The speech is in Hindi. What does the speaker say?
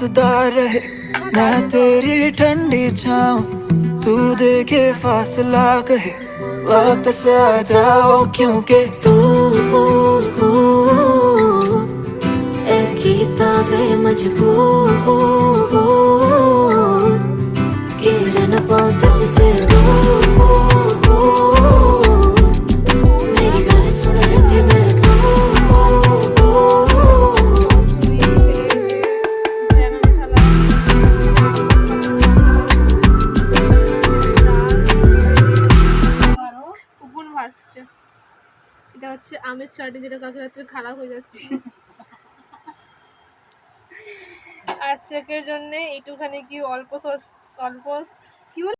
पासदार रहे, मैं तेरी ठंडी छाऊं, तू देखे फासला कहे, वापस आ जाओ क्योंकि तू एक किताबे मजबूर गिर न पाऊं तुझसे मेरी गाने सुन रही थी मैं ভাসছে। এটা হচ্ছে আমের চাটনি, যেটা কালকে রাত্রে খারাপ হয়ে যাচ্ছে। আজকের জন্য এইটুখানি কি অল্প কি